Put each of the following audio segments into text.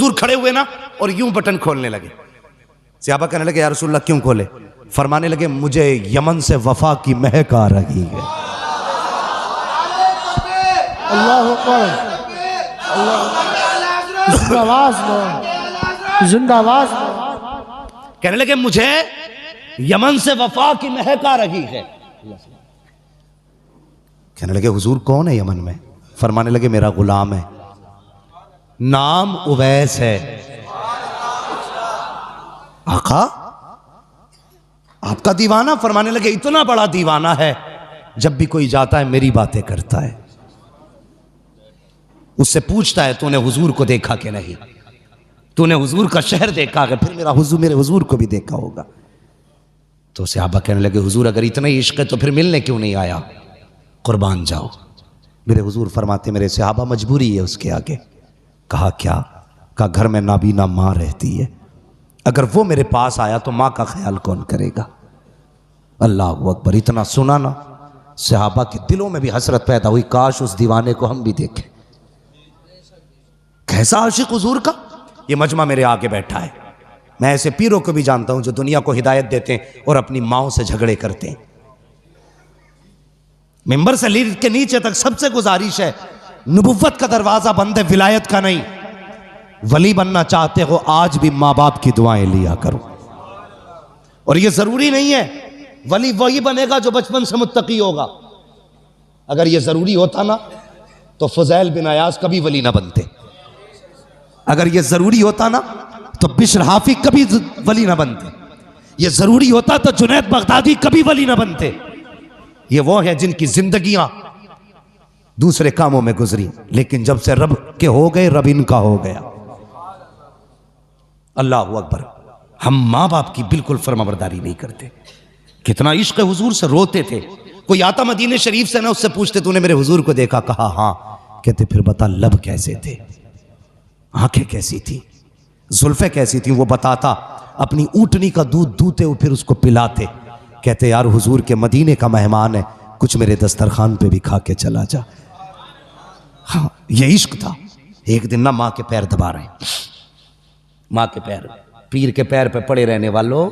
हुजूर खड़े हुए ना और यूं बटन खोलने लगे। सहाबा कहने लगे या रसूलल्लाह क्यों खोले? फरमाने लगे मुझे यमन से वफा की महक आ रही है। अल्लाह अकबर, जिंदाबाद। कहने लगे मुझे यमन से वफा की महक आ रही है। कहने लगे हुजूर कौन है यमन में? फरमाने लगे मेरा गुलाम है, नाम उवैस है। आका आपका दीवाना? फरमाने लगे इतना बड़ा दीवाना है जब भी कोई जाता है मेरी बातें करता है, उससे पूछता है तूने हुजूर को देखा कि नहीं, तूने हुजूर का शहर देखा है? फिर मेरे हुजूर को भी देखा होगा। तो सहाबा कहने लगे हुजूर अगर इतना ही इश्क है तो फिर मिलने क्यों नहीं आया? कुर्बान जाओ। मेरे हुजूर फरमाते मेरे सहाबा मजबूरी है उसके आगे। कहा क्या? कहा घर में नाबीना माँ रहती है, अगर वो मेरे पास आया तो माँ का ख्याल कौन करेगा? अल्लाह अकबर। इतना सुना ना, सहाबा के दिलों में भी हसरत पैदा हुई, काश उस दीवाने को हम भी देखें। कैसा आशिक हुजूर का। ये मजमा मेरे आगे बैठा है। मैं ऐसे पीरों को भी जानता हूं जो दुनिया को हिदायत देते हैं और अपनी माओ से झगड़े करते हैं। मिंबर से लीड के नीचे तक सबसे गुजारिश है, नबुव्वत का दरवाजा बंद है, विलायत का नहीं। वली बनना चाहते हो आज भी माँ बाप की दुआएं लिया करो। और ये जरूरी नहीं है वली वही बनेगा जो बचपन से मुत्तकी होगा। अगर ये जरूरी होता ना तो फुजैल बिन अयाज कभी वली ना बनते। अगर ये जरूरी होता ना तो बिश्र हाफी कभी वली ना बनते। ये जरूरी होता तो जुनैद बगदादी कभी वली ना बनते। ये वो है जिनकी जिंदगियां दूसरे कामों में गुजरी, लेकिन जब से रब के हो गए रब इनका हो गया। अल्लाह अकबर। हम माँ बाप की बिल्कुल फरमाबरदारी नहीं करते। कितना इश्क हुजूर से रोते थे। कोई आता मदीने शरीफ से ना, उससे पूछते तूने मेरे हुजूर को देखा? कहा हाँ। कहते फिर बता लब कैसे थे, आंखें कैसी थी, जुल्फे कैसी थी? वो बताता। अपनी ऊँटनी का दूध दूते हुए फिर उसको पिलाते। कहते यार हुजूर के मदीने का मेहमान है, कुछ मेरे दस्तरखान पे भी खा के चला जा। हाँ ये इश्क था। एक दिन ना माँ के पैर दबा रहे हैं, माँ के पैर, पीर के पैर पे पड़े रहने वालों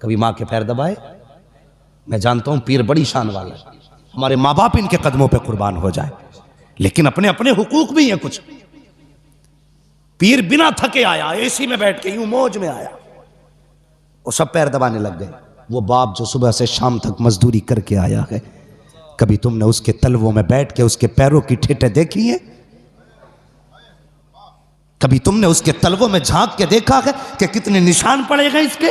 कभी माँ के पैर दबाए? मैं जानता हूं पीर बड़ी शान वाला है, हमारे माँ बाप इनके कदमों पे कुर्बान हो जाए, लेकिन अपने अपने हुकूक भी हैं कुछ। पीर बिना थके आया, एसी में बैठ के यूं मौज में आया, वो सब पैर दबाने लग गए। वो बाप जो सुबह से शाम तक मजदूरी करके आया है, कभी तुमने उसके तलवों में बैठ के उसके पैरों की ठेठे देखी है? कभी तुमने उसके तलवों में झांक के देखा है कि कितने निशान पड़े गए इसके?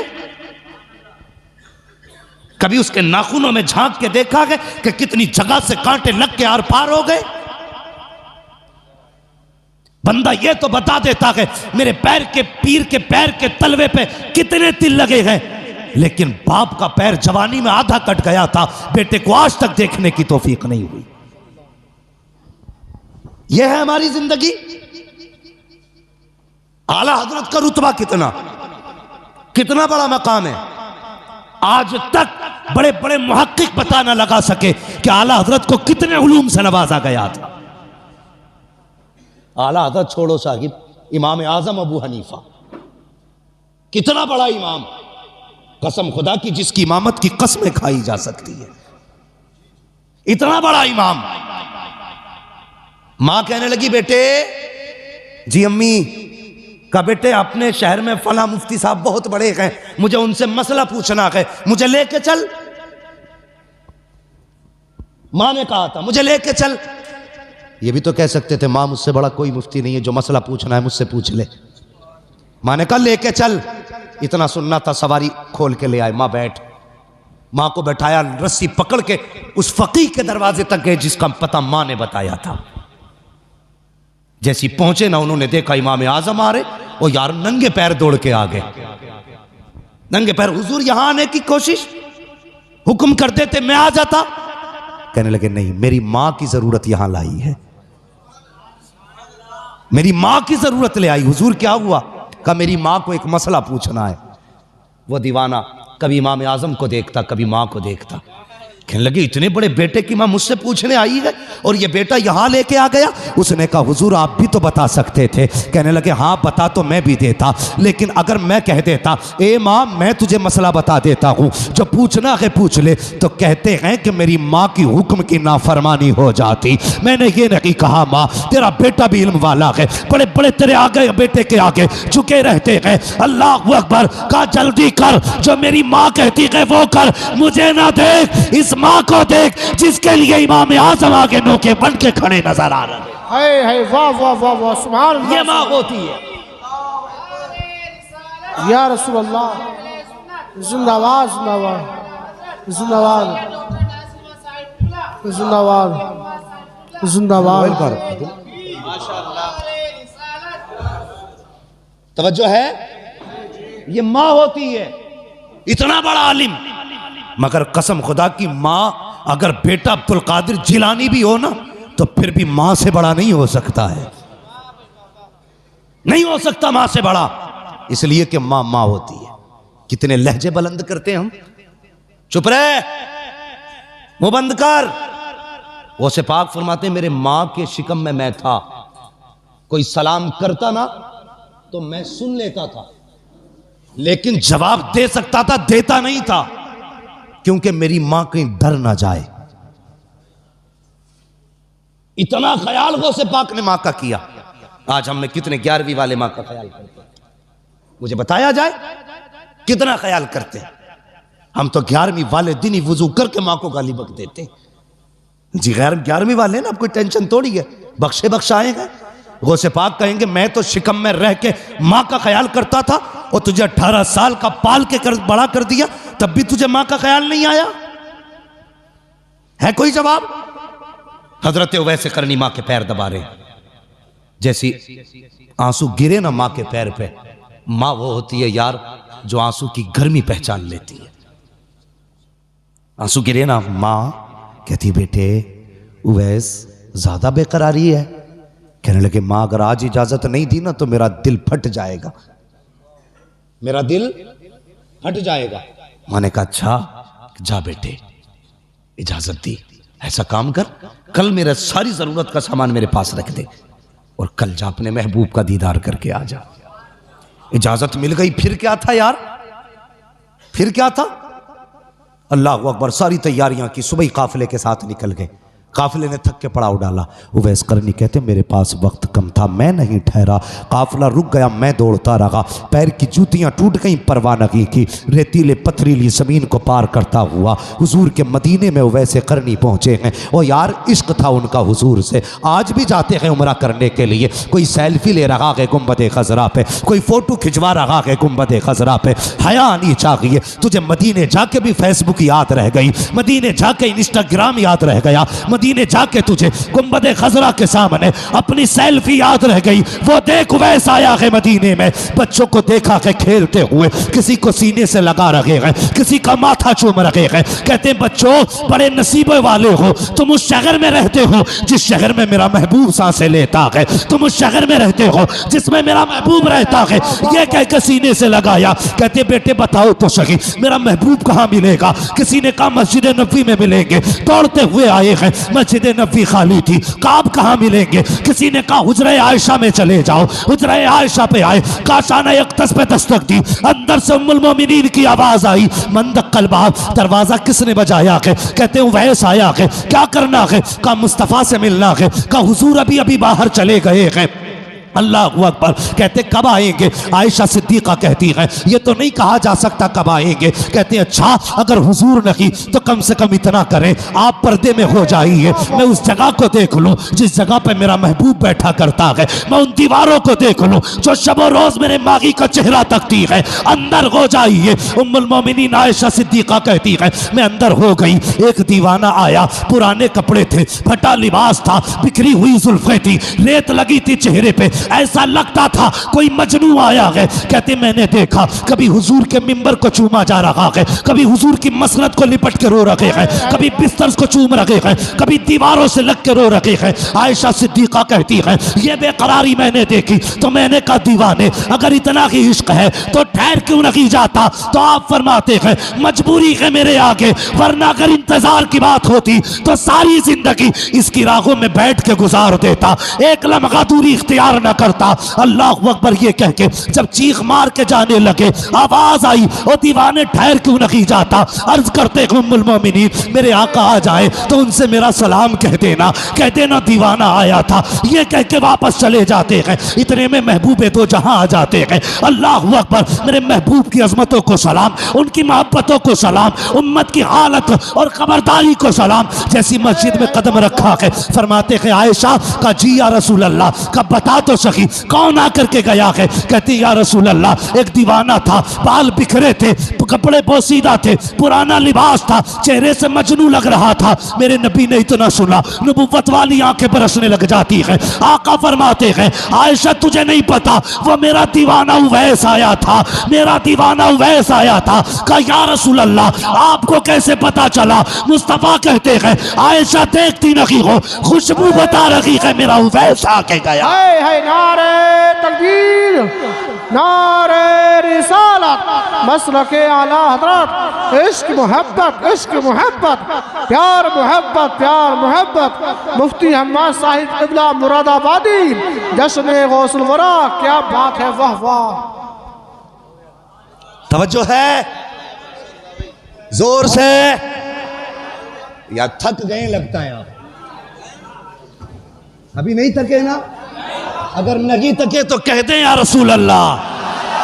कभी उसके नाखूनों में झांक के देखा है कि कितनी जगह से कांटे लग के आर पार हो गए? बंदा ये तो बता देता है मेरे पैर के, पीर के पैर के तलवे पे कितने तिल लगे हैं, लेकिन बाप का पैर जवानी में आधा कट गया था, बेटे को आज तक देखने की तौफीक नहीं हुई। यह है हमारी जिंदगी। आला हजरत का रुतबा कितना, कितना बड़ा मकाम है। आज तक बड़े बड़े मुहक्किक पता न लगा सके कि आला हजरत को कितने उलूम से नवाजा गया था। आला हजरत छोड़ो साहिब, इमाम आजम अबू हनीफा कितना बड़ा इमाम, कसम खुदा की जिसकी इमामत की कसमें खाई जा सकती है, इतना बड़ा इमाम। मां कहने लगी बेटे, जी अम्मी, का बेटे अपने शहर में फला मुफ्ती साहब बहुत बड़े हैं, मुझे उनसे मसला पूछना है, मुझे लेके चल। मां ने कहा था मुझे लेके चल। ये भी तो कह सकते थे मां मुझसे बड़ा कोई मुफ्ती नहीं है, जो मसला पूछना है मुझसे पूछ ले। मां ने कहा लेके चल। इतना सुनना था, सवारी खोल के ले आए। मां बैठ, मां को बैठाया, रस्सी पकड़ के उस फकीह के दरवाजे तक गए जिसका पता मां ने बताया था। जैसी पहुंचे ना, उन्होंने देखा इमाम आजम आ रहे, वो यार नंगे पैर दौड़ के आ गए, नंगे पैर। हुजूर यहां आने की कोशिश, हुक्म कर देते मैं आ जाता। कहने लगे नहीं, मेरी मां की जरूरत यहां लाई है, मेरी मां की जरूरत ले आई। हुजूर क्या हुआ? कहा मेरी मां को एक मसला पूछना है। वो दीवाना कभी इमाम आजम को देखता, कभी मां को देखता। कहने लगे इतने बड़े बेटे की मां मुझसे पूछने आई है और ये बेटा यहां लेके आ गया। उसने कहा हुजूर आप भी तो बता सकते थे। कहने लगे हाँ बता तो मैं भी देता, लेकिन अगर मैं कह देता ए मां मैं तुझे मसला बता देता हूं, जो पूछना है पूछ ले, तो कहते हैं कि मेरी मां की हुक्म की नाफरमानी हो जाती। मैंने ये नहीं कहा मां तेरा बेटा भी इल्म वाला है, बड़े बड़े तेरे आगे बेटे के आगे झुके रहते हैं। अल्लाह अकबर, कहा जल्दी कर, जो मेरी मां कहती है वो कर, मुझे ना देख, इस मां को देख जिसके लिए इमाम आजम आगे नोके बन के खड़े नजर आ रहे हैं। है वाह वाह वाह वाह सुभान अल्लाह। ये मां होती है। या रसूल अल्लाह, जिंदाबाद जिंदाबाद जिंदाबाद जिंदाबाद जिंदाबाद। तवज्जो है, ये मां होती है, इतना बड़ा आलिम। मगर कसम खुदा की मां अगर बेटा अब्दुल कादिर जिलानी भी हो ना तो फिर भी मां से बड़ा नहीं हो सकता है, नहीं हो सकता मां से बड़ा, इसलिए कि मां मां होती है। कितने लहजे बुलंद करते हैं हम। चुप रहे, मुंह बंद कर। वो से पाक फरमाते मेरे मां के शिकम में मैं था, कोई सलाम करता ना तो मैं सुन लेता था, लेकिन जवाब दे सकता था, देता नहीं था, क्योंकि मेरी मां कहीं डर ना जाए। इतना ख्याल गौसे पाक ने मां का किया। आज हमने कितने 11वीं वाले मां का ख्याल करते हैं, मुझे बताया जाए कितना ख्याल करते हैं। हम तो 11वीं वाले दिन ही वुजू करके मां को गाली बक देते हैं। जी गैर 11वीं वाले ना, अब कोई टेंशन थोड़ी है, बख्शे बख्शाएंगे। गौसे पाक कहेंगे मैं तो शिकम में रह के मां का ख्याल करता था और तुझे 18 साल का पाल के बड़ा कर दिया, तब भी तुझे मां का ख्याल नहीं आया है? कोई जवाब? हजरत उवैस करनी मां के पैर दबा रहे, जैसी आंसू गिरे ना मां के पैर पे, मां वो होती है यार जो आंसू की गर्मी पहचान लेती है। आंसू गिरे ना, मां कहती बेटे उवैस ज्यादा बेकरारी है। कहने लगे मां अगर आज इजाजत नहीं दी ना तो मेरा दिल फट जाएगा, मेरा दिल फट जाएगा। मां ने कहा अच्छा जा बेटे, इजाजत दी। ऐसा काम कर, कल मेरा सारी जरूरत का सामान मेरे पास रख दे और कल जा अपने महबूब का दीदार करके आ जा। इजाजत मिल गई। फिर क्या था यार, फिर क्या था? अल्लाह अकबर, सारी तैयारियां की, सुबह ही काफिले के साथ निकल गए। काफिले ने थक के पड़ाव डाला। उवैस करनी कहते मेरे पास वक्त कम था, मैं नहीं ठहरा, काफिला रुक गया, मैं दौड़ता रहा, पैर की जूतियां टूट गई, परवाह नहीं की, रेतीले पथरीली जमीन को पार करता हुआ हुजूर के मदीने में उवैस करनी पहुंचे हैं। और यार इश्क था उनका हुजूर से। आज भी जाते हैं उम्रा करने के लिए, कोई सेल्फी ले रहा है गुंबद खजरा पे, कोई फोटो खिंचवा रहा है गुंबद खजरा पे। हया आनी चाहिए तुझे, मदीने जाके भी फेसबुक याद रह गई, मदीने जाके इंस्टाग्राम याद रह गया, मदीने जाके तुझे गुंबद खजरा के सामने अपनी सेल्फी याद रह गई। वो देख उवैस आया है मदीने में, बच्चों को देखा है खेलते हुए, किसी को सीने से लगा रखे हैं, किसी का माथा चूम रखे हैं। कहते हैं बच्चों बड़े नसीबे वाले हो, तुम उस शहर में रहते हो जिस शहर में मेरा महबूब सांसें लेता है, तुम उस शहर में रहते हो जिसमें मेरा महबूब रहता है। ये कह के सीने से लगाया। कहते बेटे बताओ तो सही मेरा महबूब कहाँ मिलेगा? किसी ने कहा मस्जिद नबी में मिलेंगे, दौड़ते हुए आए हैं, मस्जिद नबी खाली थी, काब कहाँ मिलेंगे? किसी ने कहा हुजरे आयशा में चले जाओ, हुजरे आयशा पे आए, काशाना यक्तस पे दस्तक दी, अंदर से उम्मुल मोमिनीन की आवाज आई, मंदक्कल बाब, दरवाजा किसने बजाया है? कहते हैं उवैस आया है, क्या करना है? कहा मुस्तफा से मिलना है। कहा हुजूर अभी अभी बाहर चले गए हैं। अल्लाह अकबर। कहते कब आएंगे? आयशा सिद्दीका कहती है ये तो नहीं कहा जा सकता कब आएंगे। कहते अच्छा अगर हुजूर नहीं तो कम से कम इतना करें आप पर्दे में हो जाइए, मैं उस जगह को देख लूं जिस जगह पे मेरा महबूब बैठा करता है, मैं उन दीवारों को देख लूं जो शबो रोज मेरे मागी का चेहरा तकती है, अंदर हो जाइए। उम्मुल मोमिनीन आयशा सिद्दीका कहती है मैं अंदर हो गई, एक दीवाना आया, पुराने कपड़े थे, फटा लिबास था, बिखरी हुई जुल्फें थी, रेत लगी थी चेहरे पे, ऐसा लगता था कोई मजनू आया है। कहते मैंने देखा कभी हुजूर के मिंबर को चूमा जा रहा है, कभी हुजूर की मसनद को लिपट के रो रखे हैं, कभी बिस्तर को चूम रखे हैं, कभी दीवारों से लग के रो रखे हैं। आयशा सिद्दीका कहती है ये बेकरारी मैंने देखी तो मैंने कहा दीवाने अगर इतना ही इश्क है तो ठहर क्यों नहीं जाता। तो आप फरमाते हैं मजबूरी है मेरे आगे, वरना अगर इंतजार की बात होती तो सारी जिंदगी इसकी राहों में बैठ के गुजार देता, एक लम्हा दूरी इख्तियार न करता। अल्लाह अकबर ये कह के जब चीख मार के जाने लगे आवाज आई ओ दीवाने ठहर क्यों नहीं जाता। अर्ज करते उम्मुल मोमिनीन मेरे आका आ जाए तो उनसे मेरा सलाम कह देना दीवाना आया था, ये कह के वापस चले जाते हैं। इतने में महबूबे दो जहां आ जाते हैं। अल्लाह अकबर मेरे महबूब की अजमतों को सलाम, उनकी मोहब्बतों को सलाम, उम्मत की हालत और खबरदारी को सलाम। जैसी मस्जिद में कदम रखा है फरमाते हैं आयशा का जी या रसूल अल्लाह का बता तो सही कौन आकर के गया है। कहती या रसूल अल्लाह एक दीवाना था, बाल बिखरे थे, कपड़े पोसीदा थे, पुराना लिबास था, चेहरे से मजनू लग रहा था। मेरे नबी ने इतना सुना नबुव्वत वाली आंखें बरसने लग जाती है। आका फरमाते हैं आयशा तुझे नहीं पता वो मेरा दीवाना उवैस आया था, मेरा दीवाना उवैस आया था। कहा या रसूल अल्लाह आपको कैसे पता चला। मुस्तफा कहते हैं आयशा देखती नहीं हो खुशबू बता रही है मेरा उवैस आके गया। है नारे तकबीर, नारे रिसालत, मसलके आला हजरत, इश्क मोहब्बत, इश्क मोहब्बत, प्यार मोहब्बत, प्यार मोहब्बत। मुफ्ती हम्माद साहिब क़िबला मुरादाबादी, जश्न गौसुल वरा। क्या बात है, वाह वाह। तवज्जो है जोर से या थक गए लगता है आप अभी नहीं थके ना। अगर नहीं थके तो कह दें या रसूल अल्लाह,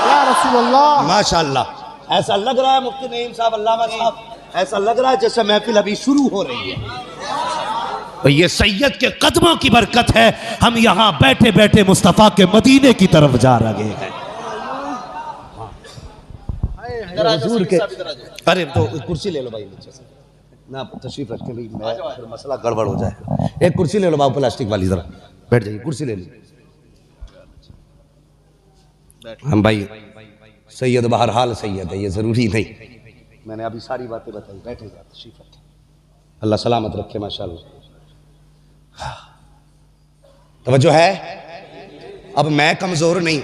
या रसूल अल्लाह। माशाअल्लाह। ऐसा लग रहा है मुफ्ती नईम साहब, अल्लामा साहब, ऐसा लग रहा है जैसे महफिल अभी शुरू हो रही है। तो ये सैयद के कदमों की बरकत है, हम यहां बैठे बैठे मुस्तफा के मदीने की तरफ जा रहे हैं। हुजूर के अरे तो कुर्सी ले लो भाई नीचे से ना, तशरीफ रखते भाई, मैं फिर मसला गड़बड़ हो जाए। एक कुर्सी ले लो बाबू प्लास्टिक वाली, जरा बैठ जाइए, कुर्सी ले लीजिए। हम भाई सैयद बहरहाल सैयद है, ये जरूरी नहीं, मैंने अभी सारी बातें बताई। बैठेगा, तशरीफ रखें, अल्लाह सलामत रखे माशाअल्लाह। तवज्जो है। अब मैं कमजोर नहीं,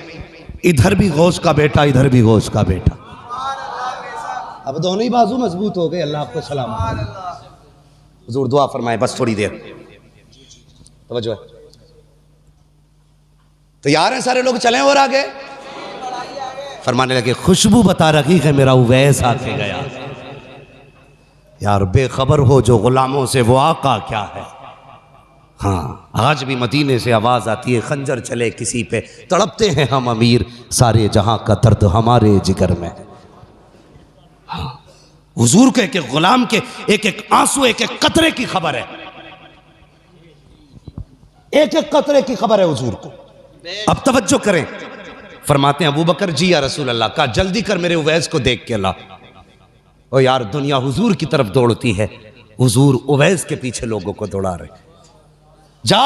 इधर भी गौस का बेटा, इधर भी गौस का बेटा, अब दोनों ही बाजू मजबूत हो गए। अल्लाह आपको सलामत। हुजूर दुआ फरमाए बस थोड़ी देर, तवज्जो है। तो यार हैं सारे लोग, चलें और आगे। फरमाने लगे खुशबू बता रही है मेरा उवैस आके गया। यार बेखबर हो जो गुलामों से वो आका क्या है। हाँ आज भी मदीने से आवाज आती है खंजर चले किसी पे, तड़पते हैं हम अमीर, सारे जहां का दर्द हमारे जिगर में। हाँ हुजूर के एक गुलाम के एक एक आंसू, एक एक कतरे की खबर है, एक एक कतरे की खबर है हुजूर को। अब तवज्जो करें, फरमाते हैं अबू बकर जी या रसूल अल्लाह का जल्दी कर मेरे उवैस को देख के ला। ओ यार दुनिया हुजूर की तरफ दौड़ती है, हुजूर उवैस के पीछे लोगों को दौड़ा रहे। जा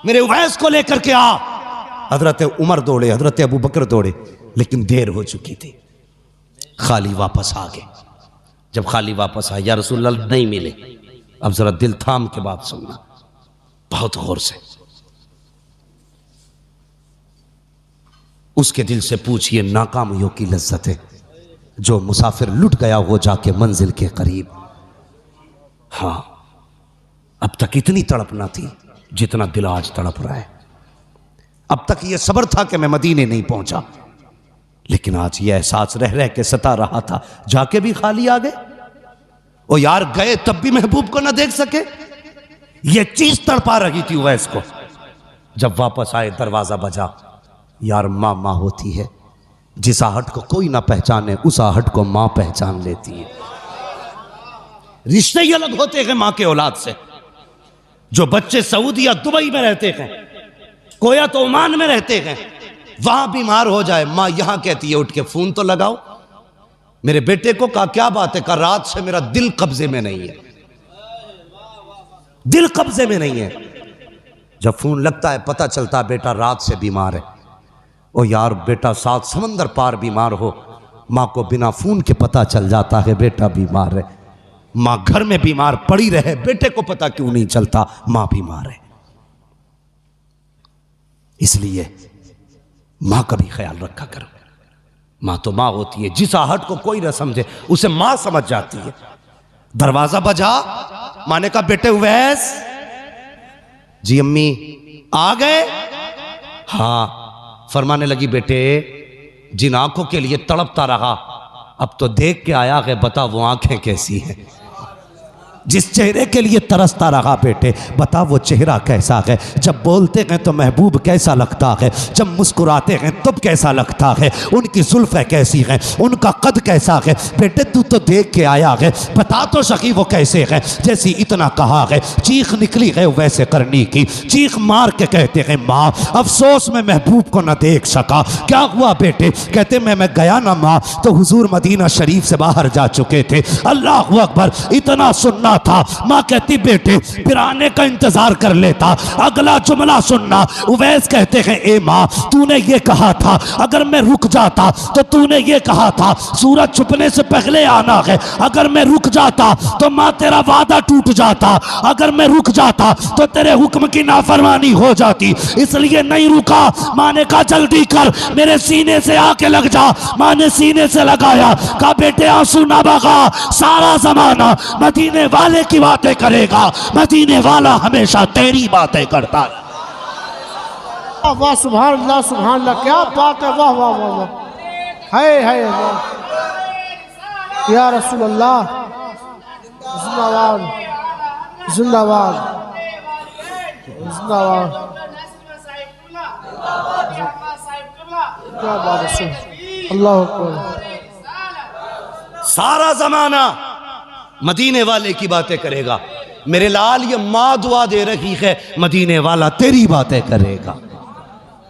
मेरे उवैस को लेकर के आ। हजरत उमर दौड़े, हजरत अबू बकर दौड़े, लेकिन देर हो चुकी थी। खाली वापस आ गए। जब खाली वापस आया, या रसूल अल्लाह नहीं मिले। अब जरा दिल थाम के बात सुनना बहुत गौर से। उसके दिल से पूछिए नाकामियों की लज्जतें, जो मुसाफिर लुट गया हो जाके मंजिल के करीब। हाँ अब तक इतनी तड़प ना थी जितना दिल आज तड़प रहा है। अब तक यह सब्र था कि मैं मदीने नहीं पहुंचा, लेकिन आज यह एहसास रह रह के सता रहा था, जाके भी खाली आ गए। ओ यार गए तब भी महबूब को ना देख सके, यह चीज तड़पा रही थी उवैस को। जब वापस आए दरवाजा बजा। यार माँ माँ होती है, जिस आहट को कोई ना पहचाने उस आहट को माँ पहचान लेती है। रिश्ते ही अलग होते हैं माँ के औलाद से। जो बच्चे सऊदी या दुबई में रहते हैं, कोया तो ओमान में रहते हैं, वहां बीमार हो जाए माँ यहां कहती है उठ के फोन तो लगाओ। मेरे बेटे को कहा क्या बात है, कहा रात से मेरा दिल कब्जे में नहीं है, दिल कब्जे में नहीं है। जब फोन लगता है पता चलता है बेटा रात से बीमार है। ओ यार बेटा 7 समंदर पार बीमार हो, माँ को बिना फोन के पता चल जाता है बेटा बीमार है। माँ घर में बीमार पड़ी रहे, बेटे को पता क्यों नहीं चलता माँ बीमार है। इसलिए माँ का भी ख्याल रखा करो। माँ तो माँ होती है, जिस आहट को कोई न समझे उसे माँ समझ जाती है। दरवाजा बजा, माँ ने कहा बेटे उवैस। जी अम्मी आ गए? हाँ। फरमाने लगी बेटे जिन आंखों के लिए तड़पता रहा अब तो देख के आया है, बता वो आंखें कैसी हैं। जिस चेहरे के लिए तरसता रहा बेटे बता वो चेहरा कैसा है। जब बोलते हैं तो महबूब कैसा लगता है, जब मुस्कुराते हैं तब कैसा लगता है। उनकी जुल्फ़ें कैसी हैं, उनका कद कैसा है। बेटे तू तो देख के आया है, बता तो सकी वो कैसे है। जैसी इतना कहा है चीख निकली है वैसे करनी की। चीख मार के कहते हैं माँ अफसोस में महबूब को न देख सका। क्या हुआ बेटे? कहते मैं गया ना माँ तो हुजूर मदीना शरीफ से बाहर जा चुके थे। अल्लाह अकबर, इतना सुनना था। माँ कहती बेटे फिर आने का इंतजार कर लेता, अगला जुमला सुनना। उवैस कहते हैं ए माँ तूने ये कहा था अगर मैं रुक जाता तो तूने ये कहा था सूरज छुपने से पहले आना है। अगर मैं रुक जाता तो माँ तेरा वादा टूट जाता, अगर मैं रुक जाता तो तेरे हुक्म की नाफरमानी हो जाती, इसलिए नहीं रुका। माँ ने कहा जल्दी कर, मेरे सीने से आके लग जा। माँ ने सीने से लगाया, कहा बेटे आंसू ना बहा, सारा जमाना मदीने वाले की बातें करेगा, मदीने वाला हमेशा तेरी बातें करता है। वाह सुभान अल्लाह, क्या बात है। वाह वाह वाह वाह, है वाह। या रसूल अल्लाह जिंदाबाद जिंदाबाद जिंदाबाद। क्या बात है, अल्लाह अकबर। सारा जमाना मदीने वाले की बातें करेगा। मेरे लाल ये माँ दुआ दे रही है मदीने वाला तेरी बातें करेगा।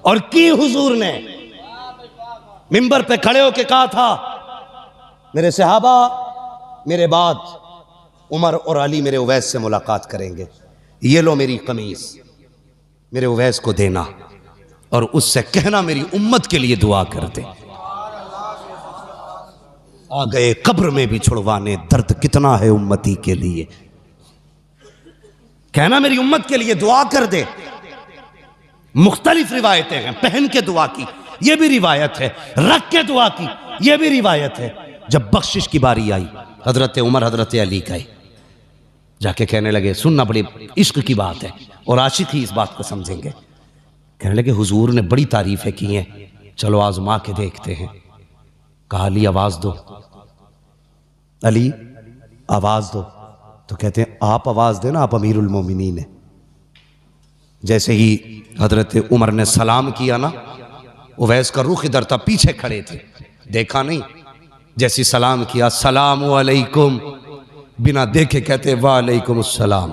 और की हुजूर ने मिंबर पे खड़े होके कहा था मेरे सहाबा मेरे बाद उमर और अली मेरे उवैस से मुलाकात करेंगे, ये लो मेरी कमीज मेरे उवैस को देना और उससे कहना मेरी उम्मत के लिए दुआ कर दे। आ गए कब्र में भी छुड़वाने, दर्द कितना है उम्मती के लिए। कहना मेरी उम्मत के लिए दुआ कर दे। मुख्तलिफ रिवायतें हैं, पहन के दुआ की यह भी रिवायत है, रख के दुआ की यह भी रिवायत है। जब बख्शिश की बारी आई हजरत उमर हजरत अली गए, जाके कहने लगे सुनना बड़ी इश्क की बात है और आशिक ही इस बात को समझेंगे। कहने लगे हुजूर ने बड़ी तारीफें की हैं, चलो आजमा के देखते हैं। कहा अली आवाज दो, अली आवाज दो। तो कहते हैं आप आवाज देना, आप अमीरुल मोमिनीन है। जैसे ही हजरत उमर ने सलाम किया ना, उवैस का रुख इधर था, पीछे खड़े थे, देखा नहीं। जैसी सलाम किया सलाम अलैकुम, बिना देखे कहते वालेकुम अस्सलाम।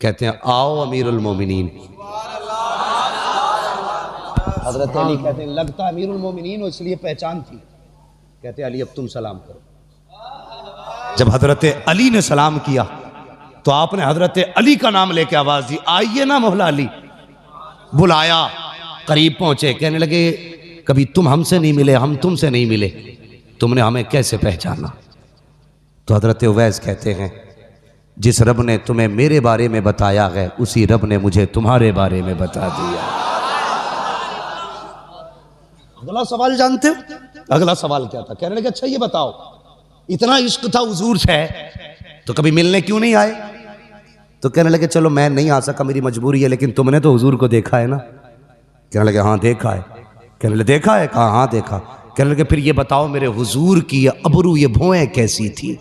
कहते हैं आओ अमीरुल मोमिनीन। हजरत अली कहते हैं लगता अमीरुल मोमिनीन हो इसलिए पहचान थी। कहते अली अब तुम सलाम करो। जब हजरत अली ने सलाम किया तो आपने हजरत अली का नाम लेके आवाज दी, आइए ना मौला अली। बुलाया, करीब पहुंचे, कहने लगे कभी तुम हमसे नहीं मिले, हम तुमसे नहीं मिले, तुमने हमें कैसे पहचाना? तो हजरत उवैस कहते हैं जिस रब ने तुम्हें मेरे बारे में बताया है उसी रब ने मुझे तुम्हारे बारे में बता दिया। अगला सवाल जानते हो? अगला सवाल क्या था? कहने लगे अच्छा ये बताओ इतना इश्क था हुजूर से तो कभी मिलने क्यों नहीं आए? तो कहने लगे चलो मैं नहीं आ सका, मेरी मजबूरी है, लेकिन तुमने तो हुजूर को देखा है ना? कहने लगे हाँ देखा है। कहने लगे देखा है? कहा हाँ देखा। कहने लगे फिर ये बताओ मेरे हुजूर की ये अबरू ये भौएं कैसी थी?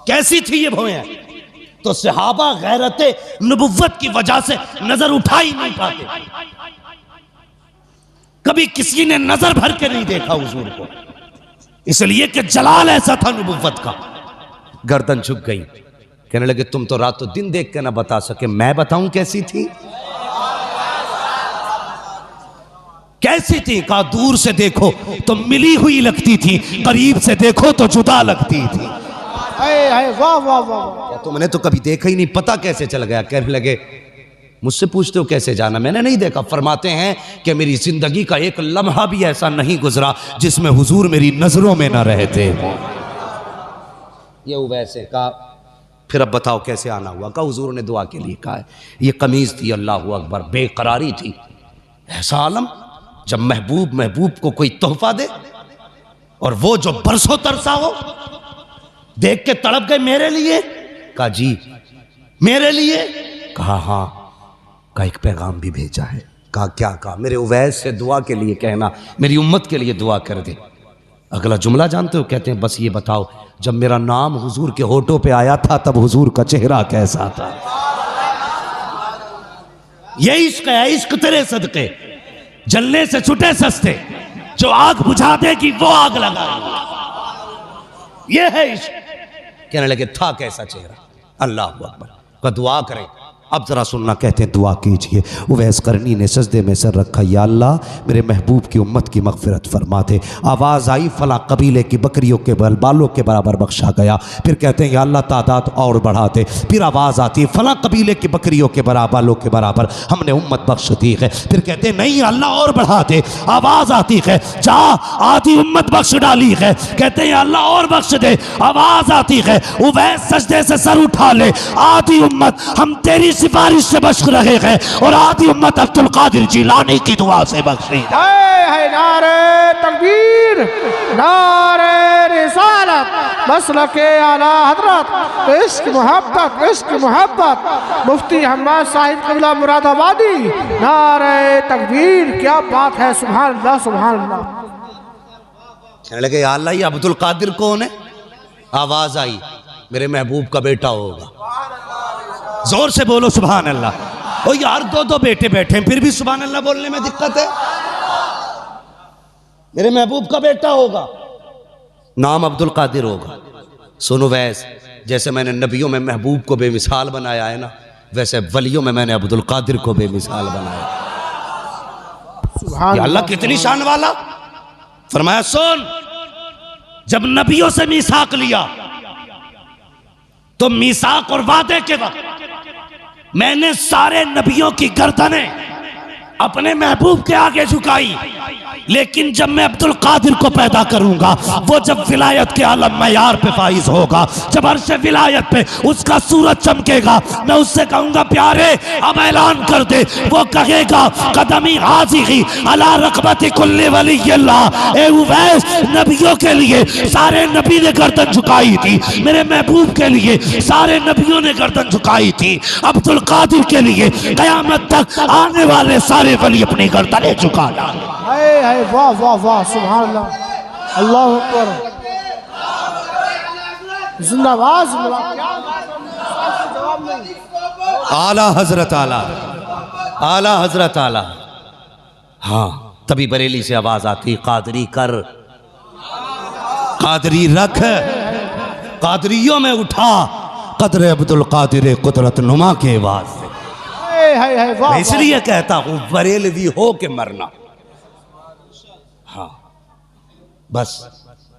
कैसी थी ये भौएं? तो सहाबा गैरते नबुव्वत की वजह से नजर उठा ही नहीं पाते, कभी किसी ने नजर भर के नहीं देखा हुजूर को, इसलिए कि जलाल ऐसा था नबुव्वत का। गर्दन झुक गई। कहने लगे तुम तो रातों दिन देख के ना बता सके, मैं बताऊं कैसी थी? कैसी थी? कहा दूर से देखो तो मिली हुई लगती थी, करीब से देखो तो जुदा लगती थी। हाय हाय वाह वाह वाह वाह। तुमने तो कभी देखा ही नहीं, पता कैसे चल गया? कहने लगे मुझसे पूछते हो कैसे जाना, मैंने नहीं देखा। फरमाते हैं कि मेरी जिंदगी का एक लम्हा भी ऐसा नहीं गुजरा जिसमें हुजूर मेरी नजरों में ना रहते। ये वैसे कहा, फिर अब बताओ कैसे आना हुआ? कहा हुजूर ने दुआ के लिए कहा है। ये कमीज थी, अल्लाह अकबर, बेकरारी थी। ऐसा आलम जब महबूब को कोई तोहफा दे और वो जो बरसों तरसा हो, देख के तड़प गए मेरे लिए। कहा जी मेरे लिए? कहा हाँ। का एक पैगाम भी भेजा है। कहा क्या? कहा मेरे उवैस से दुआ के लिए कहना, मेरी उम्मत के लिए दुआ कर दे। अगला जुमला जानते हो? कहते हैं बस ये बताओ, जब मेरा नाम हुजूर के होठों पे आया था तब हुजूर का चेहरा कैसा था? ये इश्क है, इश्क तेरे सदके, जलने से छुटे सस्ते, जो आग बुझा देगी वो आग लगाएगी। ये है इश्क। कहने लगे था कैसा चेहरा? अल्लाह अकबर। का दुआ करें। अब जरा सुनना, कहते हैं दुआ कीजिए। उवैस करनी ने सजदे में सर रखा, या अल्लाह मेरे महबूब की उम्मत की मगफिरत फरमा दे। आवाज़ आई फला कबीले की बकरियों के बालों के बराबर बख्शा गया। फिर कहते हैं या अल्लाह तादाद और बढ़ा दे। फिर आवाज़ आती है फला कबीले की बकरियों के बालों के बराबर हमने उम्मत बख्श दी है। फिर कहते हैं नहीं अल्लाह और बढ़ा दे। आवाज़ आती है जा आधी उम्मत बख्श डाली है। कहते हैं अल्लाह और बख्श दे। आवाज़ आती है उवैस सजदे से सर उठा ले, आधी उम्मत हम तेरी सिफारिश से बख्श रहे हैं और आधी उम्मत अब्दुल कादिर जिलानी की दुआ से बख्शी। हाय हाय नारे तकबीर, नारे रिसालत, मसलके आला हजरत, इश्क मोहब्बत, इश्क मोहब्बत, मुफ्ती हम्माद साहिब क़िबला मुरादाबादी। नारे तकबीर, क्या बात है, सुभान अल्लाह सुभान अल्लाह। कहने लगे या अल्लाह ये अब्दुल कादिर कौन है? आवाज़ आई मेरे महबूब का बेटा होगा। जोर से बोलो सुभान अल्लाह। ओ यार दो बेटे बैठे हैं फिर भी सुभान अल्लाह बोलने में दिक्कत है। मेरे महबूब का बेटा होगा, नाम अब्दुल कादिर होगा। सुनो वैस, जैसे मैंने नबियों में महबूब को बेमिसाल बनाया है ना, वैसे वलियों में मैंने अब्दुल कादिर को बेमिसाल बनाया। या अल्लाह कितनी शान वाला। फरमाया सुन, जब नबियों से मीसाक लिया तो मीसाक और वादे के वक्त मैंने सारे नबियों की गर्दनें अपने महबूब के आगे झुकाई, लेकिन जब मैं अब्दुल कादिर को पैदा करूंगा, वो जब विलायत के आलम मयार पे फाइज होगा, जब अर्श विलायत पे उसका सूरज चमकेगा, मैं उससे कहूंगा प्यारे अब ऐलान कर दे। वो कहेगा कदमी हाज़िरी अला रक़बति कुल्ली वलिय्यिल्लाह। ए उवैस, नबियों के लिए सारे नबी ने गर्दन झुकाई थी, मेरे महबूब के लिए सारे नबियों ने गर्दन झुकाई थी, अब्दुल कादिर के लिए क़यामत तक आने वाले सारे वली अपनी गर्दनें झुका डाले। हाय हाय वाह वाह वाह सुभान अल्लाह, अल्लाह अकबर, जिंदाबाद जिंदाबाद। आला हजरत आला, आला हजरत आला। हाँ तभी बरेली से आवाज आती कादरी कर, कादरी रख, कादरियों में उठा कदर अब्दुल कादिर कुदरत नुमा के आवाज से। मैं इसलिए कहता हूं बरेलवी हो के मरना। हाँ बस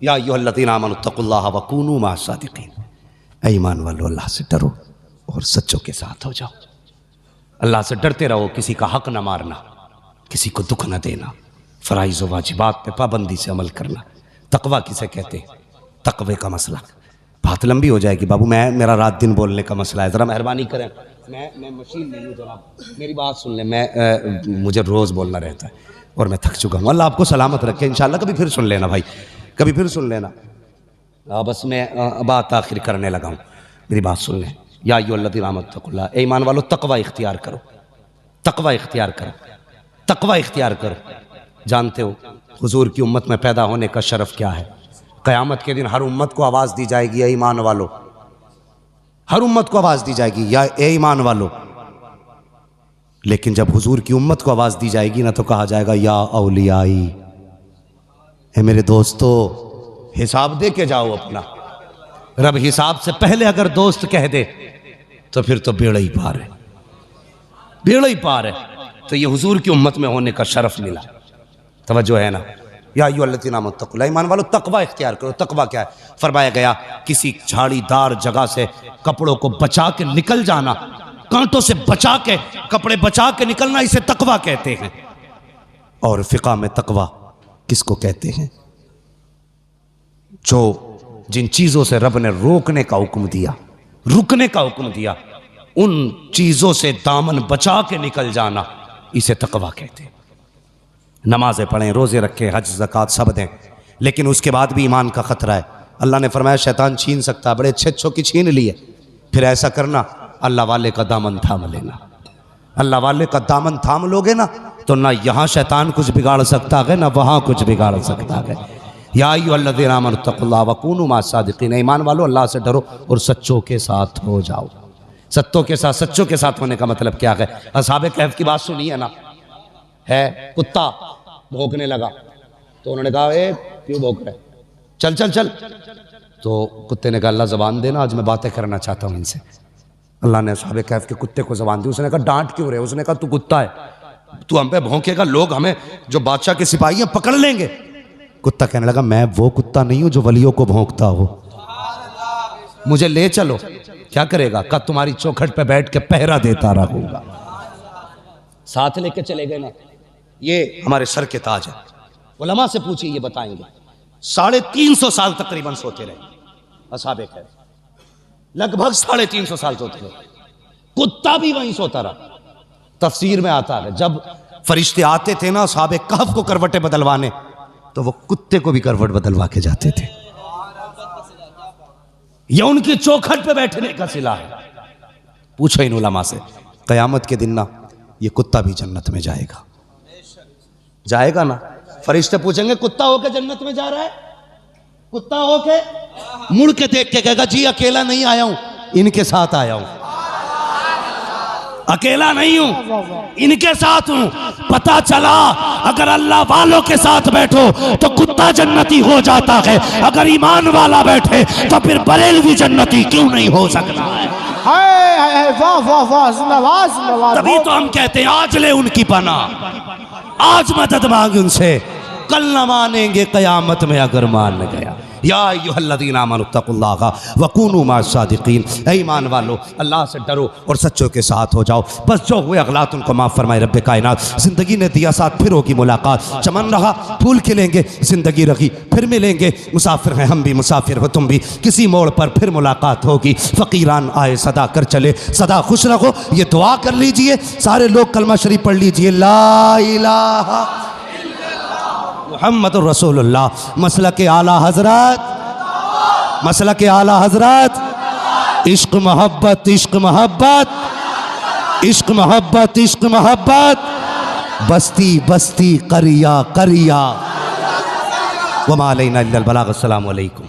या अय्युहल्लज़ीना आमनुत्तक़ुल्लाह वकूनू मअस-सादिक़ीन। ईमान वालों अल्लाह से डरो और सच्चों के साथ हो जाओ। अल्लाह से डरते रहो, किसी का हक ना मारना, किसी को दुख न देना, फ़राइज़ व वाजिबात पे पाबंदी से अमल करना। तकवा किसे कहते हैं? तकवे का मसला बात लंबी हो जाएगी बाबू, मेरा रात दिन बोलने का मसला है, ज़रा मेहरबानी करें। मैं मशीन नहीं हूँ जनाब, मेरी बात सुन लें। मुझे रोज़ बोलना रहता है और मैं थक चुका हूँ। अल्लाह आपको सलामत रखे इंशाल्लाह। कभी फिर सुन लेना भाई, कभी फिर सुन लेना। बस मैं बात आखिर करने लगा हूँ, मेरी बात सुन लें। या अय्युहल्लज़ीना आमनुत्तक़ुल्लाह, ए ईमान वालों तकवा इख्तियार करो, तकवा इख्तियार करो, तकवा इख्तियार करो। जानते हो हुजूर की उम्मत में पैदा होने का शरफ क्या है? क़यामत के दिन हर उम्मत को आवाज़ दी जाएगी, ए ईमान वालों, हर उम्मत को आवाज़ दी जाएगी या ए ईमान वालों। लेकिन जब हुजूर की उम्मत को आवाज़ दी जाएगी ना, तो कहा जाएगा या औलियाई, ए मेरे दोस्तों हिसाब दे के जाओ अपना। रब हिसाब से पहले अगर दोस्त कह दे तो फिर तो बेड़ा ही पार है, बेड़ा ही पार है। तो ये हुजूर की उम्मत में होने का शरफ मिला। तवज्जो है ना? या अय्युहल्लज़ीना आमनू तक़ुल्लाह, ईमान वालों तकवा इख्तियार करो। तकवा क्या है? फरमाया गया किसी झाड़ीदार जगह से कपड़ों को बचा के निकल जाना, कांटों से बचा के कपड़े बचा के निकलना, इसे तकवा कहते हैं। और फिक़ा में तकवा किसको कहते हैं? जो जिन चीजों से रब ने रोकने का हुक्म दिया, रुकने का हुक्म दिया, उन चीजों से दामन बचा के निकल जाना, इसे तकवा कहते हैं। नमाजें पढ़ें, रोजे रखें, हज ज़कात सब दें, लेकिन उसके बाद भी ईमान का खतरा है। अल्लाह ने फरमाया शैतान छीन सकता है, बड़े अच्छे अच्छों की छीन लिए। फिर ऐसा करना, अल्लाह वाले का दामन थाम लेना। अल्लाह वाले का दामन थाम लोगे ना, तो ना यहाँ शैतान कुछ बिगाड़ सकता है, ना वहाँ कुछ बिगाड़ सकता है। या अय्युहल्लज़ीना आमनू तक़ुल्लाह व कूनू मअस-सादिक़ीन, ईमान वालों अल्लाह से डरो और सच्चों के साथ हो जाओ। सच्चों के साथ होने का मतलब क्या है? असहाबे कहफ की बात सुनी है ना, है कुत्ता भौंकने लगा तो उन्होंने कहा ए क्यों भौंक रहे, चल चल चल। तो कुत्ते ने कहा अल्लाह ज़बान देना, आज मैं बातें करना चाहता हूँ इनसे। अल्लाह ने असहाबे कहफ के कुत्ते को ज़बान दी। उसने कहा डांट क्यों रहे? उसने कहा तू कुत्ता है, तू हम पे भौंकेगा, लोग हमें जो बादशाह के सिपाही हैं पकड़ लेंगे। कुत्ता कहने लगा मैं वो कुत्ता नहीं हूं जो वलियों को भौंकता हो, मुझे ले चलो। क्या करेगा? कहा तुम्हारी चौखट पे बैठ के पहरा देता रहूंगा। साथ लेके चले गए ना। ये हमारे सर के ताज है। उलमा से पूछिए, ये बताएंगे 350 साल तकरीबन सोते रहे असहाबे कहफ, लगभग 350 साल सोते रहे। कुत्ता भी वहीं सोता रहा। तफसीर में आता है जब फरिश्ते आते थे ना असहाबे कहफ को करवटें बदलवाने, तो वो कुत्ते को भी करवट बदलवा के जाते थे। यह उनकी चौखट पे बैठने का सिला है। पूछो इन उलमा से, कयामत के दिन ना ये कुत्ता भी जन्नत में जाएगा, जाएगा ना। फरिश्ते पूछेंगे कुत्ता होके जन्नत में जा रहा है? कुत्ता होके मुड़ के देख के कहेगा जी अकेला नहीं आया हूं, इनके साथ आया हूं, अकेला नहीं हूं, इनके साथ हूं। पता चला अगर अल्लाह वालों के साथ बैठो तो कुत्ता जन्नती हो जाता है, अगर ईमान वाला बैठे तो फिर बरेलवी जन्नती क्यों नहीं हो सकता है? तभी तो हम कहते हैं आज ले उनकी पनाह, आज मदद मांग उनसे, कल न मानेंगे कयामत में अगर मान गया। या अय्युहल्लज़ीना आमनू तक़ुल्लाह व कूनू मअस-सादिक़ीन, ऐ ईमान वालो अल्लाह से डरो और सच्चों के साथ हो जाओ। बस जो हुए अगलात उनको माफ़ फरमाए रब्बे कायनात। ज़िंदगी ने दिया साथ, फिर होगी मुलाकात। चमन रहा फूल खिलेंगे, ज़िंदगी रही फिर मिलेंगे। मुसाफिर हैं हम भी, मुसाफिर हो तुम भी, किसी मोड़ पर फिर मुलाकात होगी। फ़कीरान आए सदा कर चले, सदा खुश रहो। ये दुआ कर लीजिए सारे लोग, कलमा शरीफ पढ़ लीजिए, ला इलाहा मुहम्मदुर रसूलुल्लाह। मसलक आला हजरत, मसलक आला हजरत, इश्क मोहब्बत, इश्क मोहब्बत, इश्क मोहब्बत, इश्क मोहब्बत, बस्ती बस्ती करिया करिया। वमा अलैना इल्लल बलाग। अस्सलामु अलैकुम।